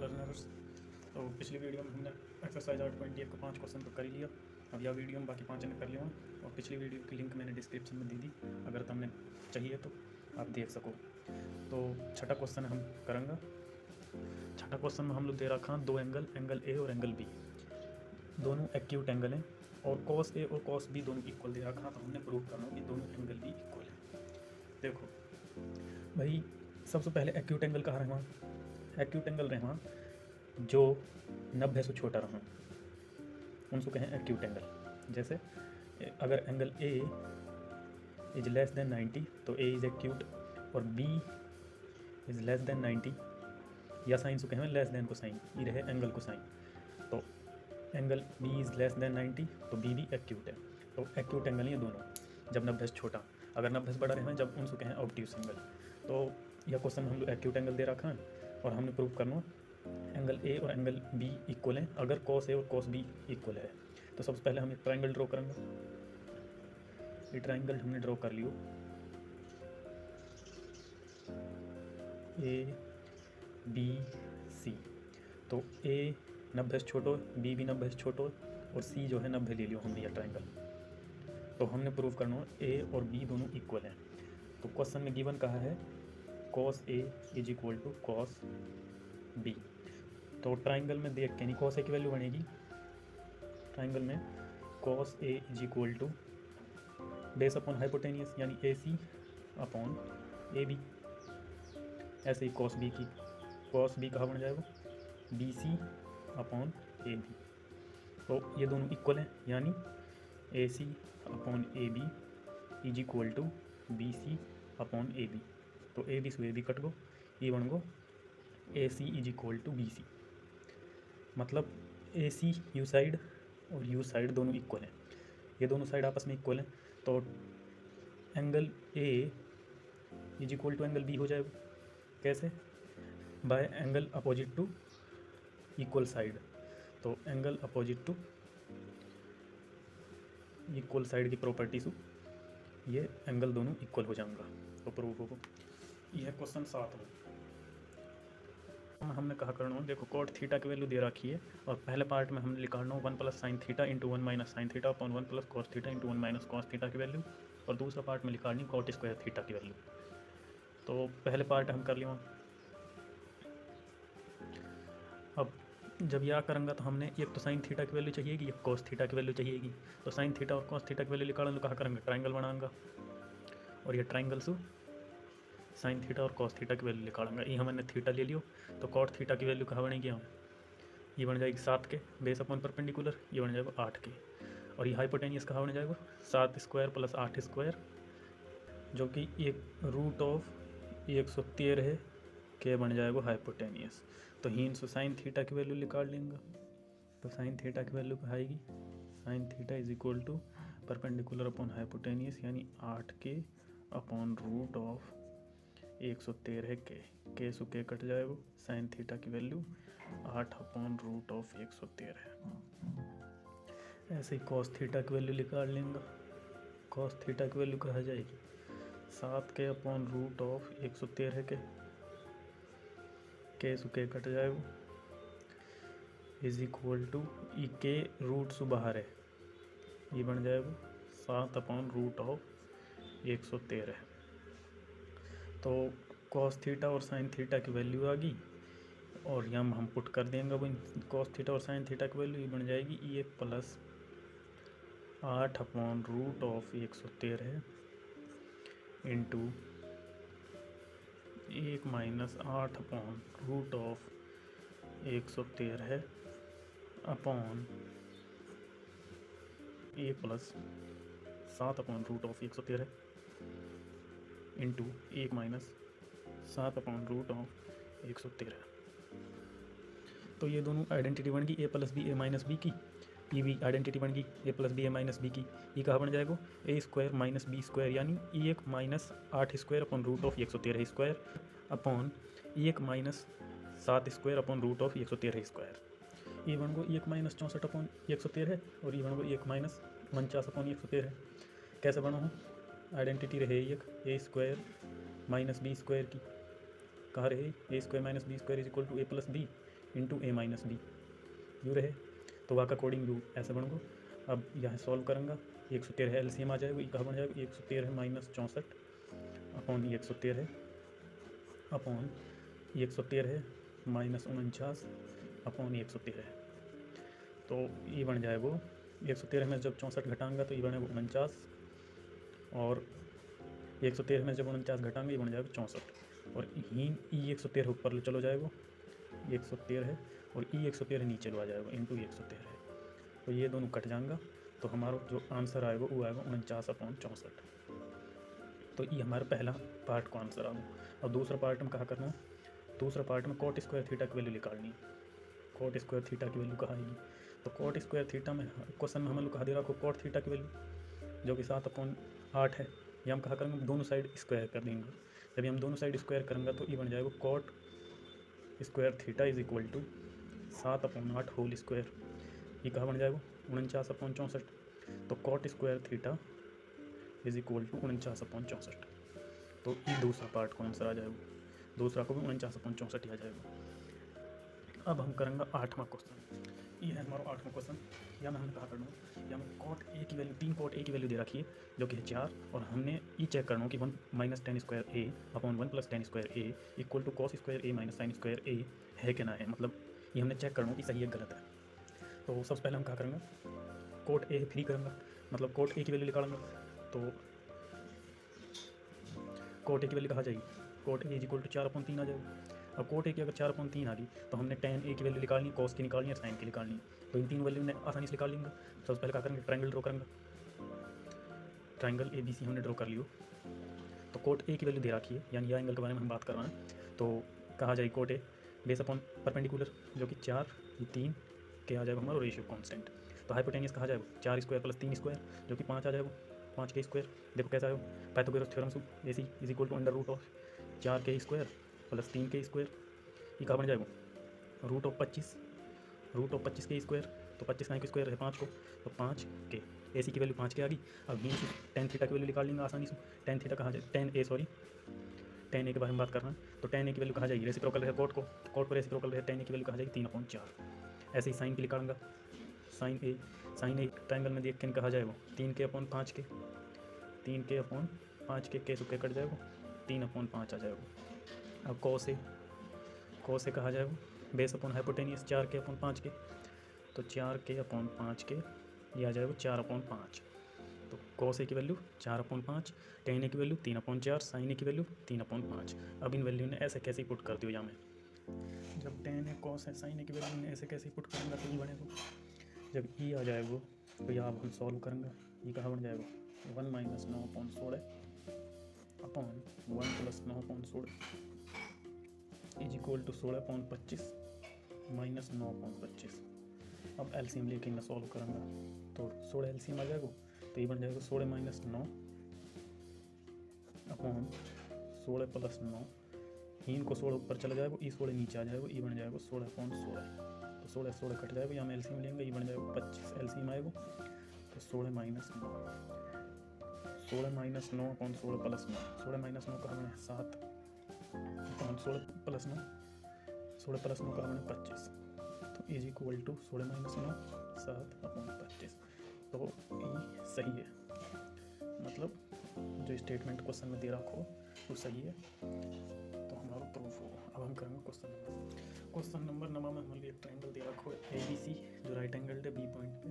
Learners. तो पिछली video में हमने एक्सरसाइज 8.1 का 5 क्वेश्चन तो कर ही लिया। अब यह वीडियो में बाकी 5 ने कर लिया हूँ और पिछली वीडियो की लिंक मैंने डिस्क्रिप्शन में दे दी, अगर तुमने चाहिए तो आप देख सको। तो छठा क्वेश्चन हम करेंगे। छठा क्वेश्चन में हम लोग दे रखा है दो एंगल ए और एंगल बी, दोनों एक्यूट एंगल हैं और कॉस ए और कॉस बी दोनों इक्वल दे रखा है। तो हमने प्रूव करना कि दोनों एंगल भी इक्वल है। देखो भाई, सबसे पहले एक्यूट एंगल कहाँ रहा? एक्यूट एंगल रहा जो 90 से छोटा रहा, उनको कहें एक्यूट एंगल। जैसे अगर angle A is less than 90 तो ए इज एक्यूट, और बी इज लेस देन 90 या साइन से कहें लेस देन को साइन, ये रहे एंगल को साइन। तो angle B is less than 90 तो बी भी एक्यूट है। तो एक्यूट एंगल ये दोनों जब 90 से छोटा, अगर 90 से बड़ा रहे जब उनको कहें ऑब्ट्यूस एंगल। तो यह क्वेश्चन हम लोग एक्यूट एंगल दे रखा है और हमने प्रूव करना एंगल ए और एंगल बी इक्वल हैं अगर कॉस ए और कॉस बी इक्वल है। तो सबसे पहले हम एक ट्राइंगल ड्रॉ करेंगे। ये ट्राइंगल हमने ड्रॉ कर लियो, ए बी सी। तो ए 90 से छोटो, बी भी 90 से छोटो और सी जो है 90 ले लियो हमने यह ट्राइंगल। तो हमने प्रूव करना ए और बी दोनों इक्वल हैं। तो क्वेश्चन में गिवन कहा है cos A is equal to cos B. तो ट्राइंगल में देख के नहीं कॉस ए की वैल्यू बनेगी, ट्राइंगल में cos A is equal to base upon hypotenuse यानी A C upon A B. ऐसे ही कॉस बी कहाँ बन जाएगा? B C upon A B. तो ये दोनों इक्वल हैं यानी A C upon A B is equal to B C upon A B. तो ए बी से ए बी कट गो, ये बन गो A C is equal to B C. मतलब ए सी यू साइड और यू साइड दोनों इक्वल हैं, ये दोनों साइड आपस में इक्वल हैं। तो angle A is equal to angle B हो जाएगा। कैसे? By angle opposite to equal side. तो angle opposite to equal side की प्रॉपर्टी से ये एंगल दोनों इक्वल हो जाएंगे। तो प्रूव होगा। यह क्वेश्चन 7 है। हमने कहा करना, देखो कॉट थीटा की वैल्यू दे रखी है और पहले पार्ट में हमने लिखा 1 plus sine theta into 1 minus sine theta upon 1 plus cos theta into 1 minus cos theta की वैल्यू, और दूसरा पार्ट में लिखा कॉट स्क्वायर थीटा की वैल्यू। तो पहले पार्ट हम कर लिया। अब जब यह करेंगे तो हमने एक तो साइन थीटा की वैल्यू चाहिएगी, एक कॉस थीटा की वैल्यू चाहिएगी। तो साइन थीटा और कॉस थीटा की वैल्यू निकालने तो कहा करेंगे ट्राइंगल बनाऊंगा, और ये ट्राइंगल से साइन थीटा और कॉस थीटा की वैल्यू निकालेंगे। ये हमने थीटा ले लियो तो कॉट थीटा की वैल्यू कहाँ बनेगी? हम ये बन जाएगी 7 के बेस अपॉन परपेंडिकुलर, ये बन जाएगा 8 के, और ये हाइपोटेनियस कहाँ बन जाएगा? 7 स्क्वायर प्लस 8 स्क्वायर, जो कि एक रूट ऑफ 113 के बन जाएगा हाइपोटेनियस। तो हीन से साइन थीटा की वैल्यू निकाल लेंगे। तो साइन थीटा की वैल्यू क्या आएगी? Sine theta is equal to perpendicular upon hypotenuse यानी 8 के अपॉन रूट ऑफ 113 के सु के कट जाएगा। साइन थीटा की वैल्यू 8 अपॉन रूट ऑफ 113। ऐसे ही कॉस थीटा की वैल्यू निकाल लेंगे। कॉस थीटा की वैल्यू कहा जाएगी 7 के अपॉन रूट ऑफ 113 के सु के कट जाएगा इज इक्वल टू ई के रूट से बाहर है, ये बन जाएगा 7 अपॉन रूट ऑफ 113। तो कॉस थीटा और साइन थीटा की वैल्यू आ गई और यहाँ हम पुट कर देंगे वो कॉस थीटा और साइन थीटा की वैल्यू, ये बन जाएगी ये plus 8 upon root of 113 into 1 minus 8 upon root of 113 upon A plus 7 upon root of 113 into 1 minus 7 upon root of 113। तो ये दोनों आइडेंटिटी बन गई A plus B A minus B की, ये भी आइडेंटिटी बन गई A plus B A minus B की। ये कहाँ बन जाएगा? A square minus B square यानी 1 minus 8 square upon root of 113 square upon 1 minus 7 square upon root of 113 square. ये बन गो 1 माइनस 64 अपॉन 113 और ये बन गो 1 माइनस 49 अपॉन 113। कैसे बना हो? आइडेंटिटी रहे एक A square minus B square की, कहाँ रहे? A square minus B square is equal to A plus B, into A minus B यू रहे। तो वाक अकॉर्डिंग यू ऐसे बन गो। अब यहाँ सॉल्व करूँगा 113 एलसीएम आ जाएगा, ये कहाँ बन जाएगा 113 minus 64 upon 113 upon 113 minus 49 upon 113। तो ये बन जाएगा 113 में जब 64 घटाऊंगा तो ये बनेगा 49, और 113 में जब 49 घटाएंगे ये बन जाएगा 64, और ई 113 ऊपर ले चलो जाएगा 113 और ई 113 नीचे लो आ जाएगा इंटू 113। तो ये दोनों कट जाएंगा, तो हमारा जो आंसर आएगा वो आएगा 49 अपॉन 64। तो ये हमारा पहला पार्ट का आंसर आ गया। और दूसरा पार्ट में कहा करना है, दूसरा पार्ट में कॉट स्क्वायर थीटा की वैल्यू निकालनी है। कॉट स्क्वायर थीटा की वैल्यू कहाँ आएगी, तो कॉट स्क्वायर थीटा में क्वेश्चन में हमें लोग कहा दे रहा है कॉट थीटा की वैल्यू जो कि 7/8 है। ये हम कहा करेंगे दोनों साइड स्क्वायर कर देंगे। जब हम दोनों साइड स्क्वायर करेंगे तो ये बन जाएगा cot square theta is equal to 7/8 whole square. ये कहाँ बन जाएगा 49/64। तो cot square theta is equal to 49/64। तो ये दूसरा पार्ट को आंसर आ जाएगा, दूसरा को भी 49/64 ही आ जाएगा। अब हम करेंगे 8वां क्वेश्चन। ये है हमारा 8वां क्वेश्चन। या मैं हमने कहा करना या हमें कॉट ए की वैल्यू 3 कॉट ए की वैल्यू दे रखी है जो कि है 4, और हमने ये चेक करना हो कि 1 minus ten square A upon 1 plus ten square A equal to cos square A minus sine square A है कि ना है। मतलब ये हमने चेक करना हो कि सही है गलत है। तो सबसे पहले हम क्या करेंगे कोट ए फ्री करेंगे, मतलब कोट ए की वैल्यू निकालेंगे। तो कोट ए की वैल्यू कहाँ जाएगी, cot A is equal to 4/3 आ जाएगा। अब कोट ए की अगर 4/3 आ गई तो हमने टेन ए की वैल्यू निकालनी, कॉस की निकालनी है, साइन की निकालनी है। तो इन तीन वैल्यू ने आसानी से निकाल लेंगे। सबसे पहले क्या करेंगे ट्रायंगल ड्रॉ करेंगे। ट्रायंगल ए बी सी हमने ड्रॉ कर लियो। तो कोट ए की वैल्यू दे रखी है, यानी यह एंगल के बारे में हम बात कर रहे हैं। तो कहा जाए cot A base upon perpendicular जो कि 4 3 के आ जाएगा हमारा रेशियो कांस्टेंट। तो हाइपोटेनियस कहा जाएगा 4 स्क्वायर प्लस 3 स्क्वायर जो कि 5 आ जाएगा, 5 के स्क्वायर। देखो कैसा आएगा पाइथागोरस थ्योरम से A C is equal to under root of 4 के स्क्वायर प्लस 3 के स्क्वायर। ये कहाँ बन जाएगा रूट ऑफ 25 के स्क्वायर। तो 25 का स्क्वायर है 5 को, तो 5 के ए सी की वैल्यू 5 के आ गई। अब मीन टेन थीटा की वैल्यू निकाल लेंगे आसानी से। टेन थीटा कहाँ जाए टेन ए के बारे में बात कर रहे हैं। तो टेन ए की वैल्यू कहाँ जाएगी रेसिप्रोकल है कोट को, तो कोट को रेसिप्रोकल है टेन ए की वैल्यू कहाँ जाएगी 3/4। ऐसे ही साइन की निकालूंगा साइन ए ट्रायंगल में देख के कहा जाएगा 3 के/5 के 3 के/5 के सुके कट जाएगा 3/5 आ जाएगा। अब कॉस ए कहा जाएगा बेस अपॉन हाइपोटेनियस 4 के/5 के, तो 4 के/5 के ये आ जाएगा 4/5। तो कॉस ए की वैल्यू 4/5, टेन ए की वैल्यू 3/4, साइन ए की वैल्यू 3/5। अब इन वैल्यू ने ऐसे कैसे पुट कर दियो यहाँ में, जब टेन ए कॉस है साइन ए की वैल्यू ने ऐसे कैसे पुट करेंगे तो ये बनेगा। जब ई आ जाएगा तो यहाँ हम सॉल्व करेंगे। ये कहाँ बन जाएगा 1 minus 9/16 upon 1 plus 9/16 is equal to 16/25 minus 9/25। अब एलसीएम लेके मैं सॉल्व करूँगा तो 16 एलसीएम आ जाएगा, तो ये बन जाएगा 16 माइनस 9 अपॉन 16 प्लस 9। हीन को 16 ऊपर चला जाएगा, ई 16 नीचे आ जाएगा, ये बन जाएगा 16/16। तो 16 कट जाएगा, यहाँ में एलसीएम लेंगे, ये बन जाएगा 25 एलसीएम आएगा। तो 16 माइनस 9 अपॉन 16 प्लस 9, 16 माइनस 9 का हमें 7 अपॉन 16 प्लस 9, 16 प्लस 9 का हमें 25। तो इज इक्वल टू 16 माइनस 9 7/25। तो ये सही है, मतलब जो स्टेटमेंट क्वेश्चन में दे रखो वो सही है, तो हमारा प्रूफ होगा। अब हम करेंगे क्वेश्चन नंबर 9 में हमारे लिए एक ट्रायंगल दे रखो ए बी सी जो राइट एंगल है बी पॉइंट पे,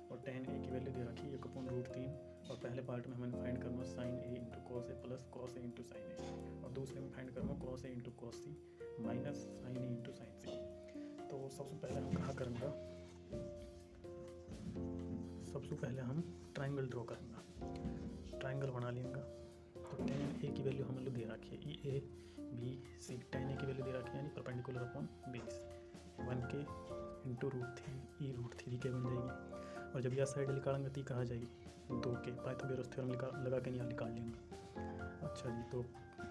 और टेन ए की वैल्यू दे रखी है 1/√3। और पहले पार्ट में हमें फाइंड करना sign A into cos A plus cos A into sign ए, और दूसरे में फाइंड करना cos A into cos C minus sign A into sine सी। तो सबसे पहले हम कहा करेंगे, सबसे पहले हम ट्रायंगल ड्रॉ करेंगे, ट्रायंगल बना लेंगे। तो टेन ए की वैल्यू हमें लोग दे रखी है ई ए बी सी, टेन ए की वैल्यू दे रखी है यानी परपेंडिकुलर अपॉन बेस 1 के इंटू √3 ई √3 के बन जाएगी। और जब यह साइड निकालेंगे तो कहाँ जाएगी 2 के, पाइथागोरस थ्योरम लगा के यहाँ निकाल लेंगे। अच्छा जी, तो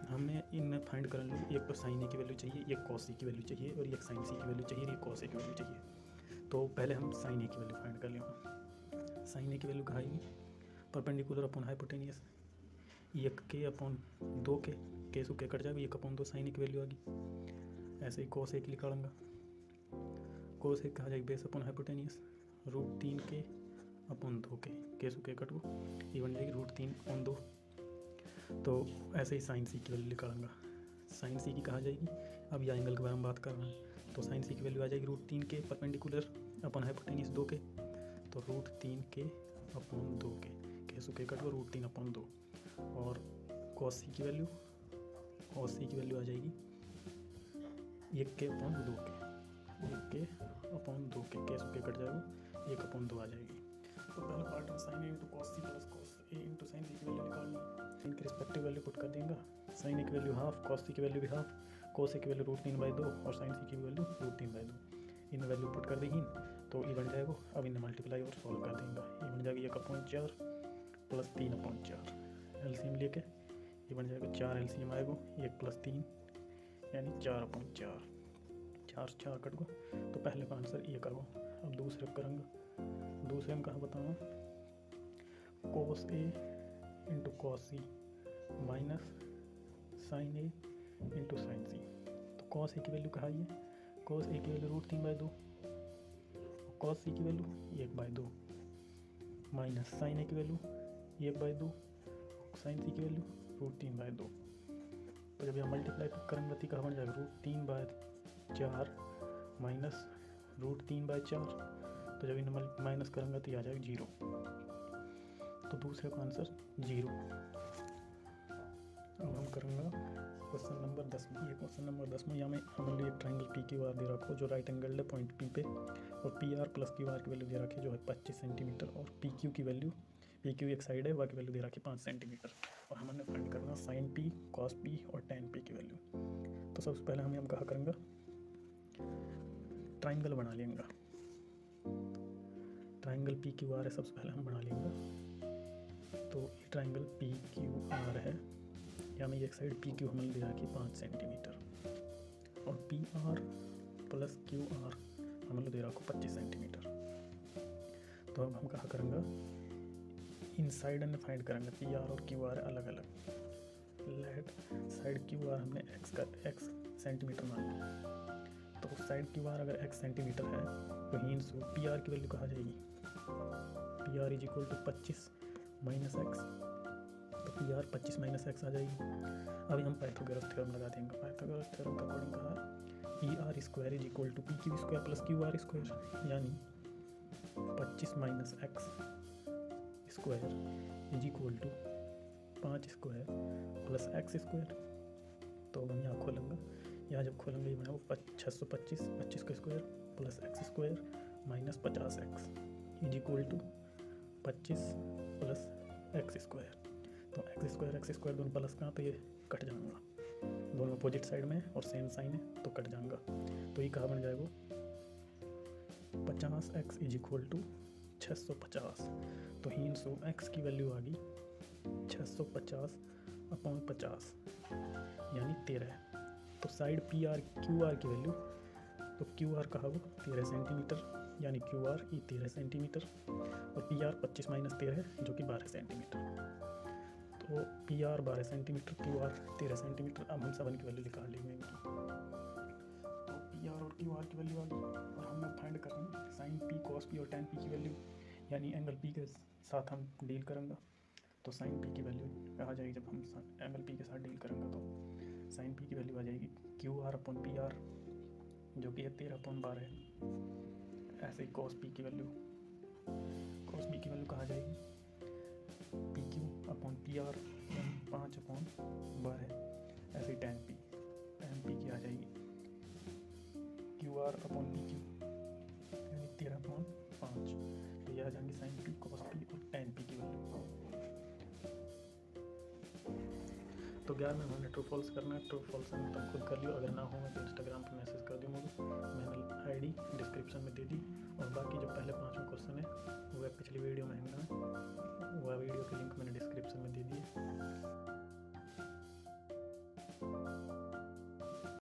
हमने इनमें फाइंड कर ली, एक तो साइन ए की वैल्यू चाहिए, एक कॉस ए की वैल्यू चाहिए, और एक साइन सी की वैल्यू चाहिए, एक कॉस ए की वैल्यू चाहिए। तो पहले हम साइन ए की वैल्यू फाइंड कर लेंगे। साइन ए की वैल्यू कहाँ आएगी परपेंडिकुलर अपॉन हाइपोटेनियस 1 के अपॉन 2 के सुके कट जाएगा, 1/2 साइन ए की वैल्यू आ गई। ऐसे ही कॉस ए की निकालूंगा कोसेक कहा जाएगी बेस अपॉन हाइपोटेनियस √3 अपॉन 2 के सु के कट को ये बन जाएगी √3/2। तो ऐसे ही साइन सी की वैल्यू निकालूंगा। साइन सी की कहा जाएगी, अब यह एंगल के बारे में बात कर रहे हैं, तो साइन सी की वैल्यू आ जाएगी √3 परपेंडिकुलर अपॉन हाइपोटेनियस 2 के, तो √3 अपॉन 2 के सु के कट को √3/2। और कॉस सी की वैल्यू आ जाएगी 1/2 के सु के कट जाएगा 1/2 आ जाएगी। तो पहला पार्ट में sine A into cos C plus cos A into sine C की वैल्यू निकालनी है। साइन की रिस्पेक्टिव वैल्यू पुट कर देंगे, साइन ए की वैल्यू हाफ, कॉस सी की वैल्यू भी हाफ, कॉस ए की वैल्यू √3/2 और साइन सी की वैल्यू √3/2। इन वैल्यू पुट कर देगी तो ये बन जाएगा। अब इन्हें मल्टीप्लाई और सॉल्व कर देंगे, ये बन जाएगी 1/4 प्लस 3/4 एलसीएम लेके ये बन जाएगा 4 एलसीएम आएगा 1 + 3 यानी 4/4। 4 कट गो, तो पहले का आंसर ये करो। अब दूसरे करेंगे, दूसरे में कहाँ बताऊँ, कोस ए into cos C minus sign A into sine सी। तो कॉस ए की वैल्यू कहाँ है, कॉस ए की वैल्यू √3/2, कॉस सी की वैल्यू 1/2 माइनस साइन ए की वैल्यू 1/2, साइन सी की वैल्यू √3/2। तो जब यह मल्टीप्लाई करेंगे तो कहाँ बन जाएगा √3/4 माइनस √3/4। तो जब इन्हें माइनस करेंगे तो ये आ जाएगा 0। तो दूसरे का आंसर 0। अब हम करेंगे क्वेश्चन नंबर 10 में। ये क्वेश्चन नंबर 10 में यहाँ में हमारे लिए ट्राइंगल पी क्यू आर दे रखो जो राइट एंगल है पॉइंट पी पे, और P R plus Q R की वैल्यू दे रखी है जो है 25 सेंटीमीटर, और पी क्यू की वैल्यू, पी क्यू एक साइड है वह की वैल्यू दे रखी 5 सेंटीमीटर, और हमने फाइंड करना साइन पी, कॉस पी और टेन पी की वैल्यू। तो सबसे पहले हम कहा करेंगे ट्राइंगल बना लेंगे। ट्राइंगल पी क्यू आर है, सबसे पहले हम बना लेंगे। तो ये ट्राइंगल पी क्यू आर है, या में एक साइड पी क्यू हमने दे रखी 5 सेंटीमीटर, और P R plus Q R हमने दे रखो 25 सेंटीमीटर। तो अब हम कहा करेंगे इन साइड ने फाइंड करेंगे, पी आर और क्यू आर अलग अलग। लेट साइड क्यू आर हमने एक्स सेंटीमीटर मान लिया, तो साइड क्यू आर अगर x सेंटीमीटर है तो हींस पी आर की वैल्यू कहा जाएगी, P R is equal to 25 minus x, तो पी आर 25 माइनस एक्स आ जाएगी। अभी हम पाइथागोरस थ्योरम लगा देंगे। पाइथागोरस थ्योरम का अकॉर्डिंग कहा P are square is equal to P Q square plus Q R square, यानी 25 minus x square is equal to 5 square plus x square. तो हम यहाँ खोलेंगे, यहाँ जब खोलेंगे ये बना वो 625, 25 का square plus x square minus 50x is equal to 25 plus x square. तो एक्स स्क्वायर दोनों प्लस का तो ये कट जाएगा, दोनों अपोजिट साइड में और सेम साइन है तो कट जाएगा। तो ये कहाँ बन जाएगा 50x इज इक्वल टू 650। तो ही सो एक्स की वैल्यू आ गई 650/50 यानी 13। तो side P R Q R की वैल्यू, तो क्यू आर कहा वो 13 सेंटीमीटर, यानी क्यू आर ई 13 सेंटीमीटर, और पी आर 25 माइनस 13 जो कि 12 सेंटीमीटर। तो P are 12 centimetre, Q R 13 centimetre. अब हम सबन की वैल्यू निकाल लेंगे। तो पी आर और क्यू आर की वैल्यू आ गई, और हमने फाइंड करनी साइन पी, कॉस पी और टेन पी की वैल्यू, यानी एंगल पी के साथ हम डील करेंगे। तो साइन पी की वैल्यू आ जाएगी, जब हम एंगल पी के साथ डील करेंगे तो साइन पी की वैल्यू आ जाएगी Q R upon P R जो कि है 13/12 है। ऐसे ही कॉस पी की वैल्यू कहा जाएगी P Q upon P R 5/12। ऐसे ही टेन पी की आ जाएगी Q R upon P Q यानी 13/5। तो ये आ जाएंगे साइन पी, कॉस पी और टेन पी की वैल्यू। तो 11 में हमने ट्रू फॉल्स करना है। ट्रू फॉल्स हम तुम खुद कर लियो, अगर ना हो तो इंस्टाग्राम पर मैसेज कर दियो मुझे, मैंने आईडी डिस्क्रिप्शन में दे दी। और बाकी जो पहले 5 क्वेश्चन है वो पिछली वीडियो में है, वह वीडियो की लिंक मैंने डिस्क्रिप्शन में दे दी है।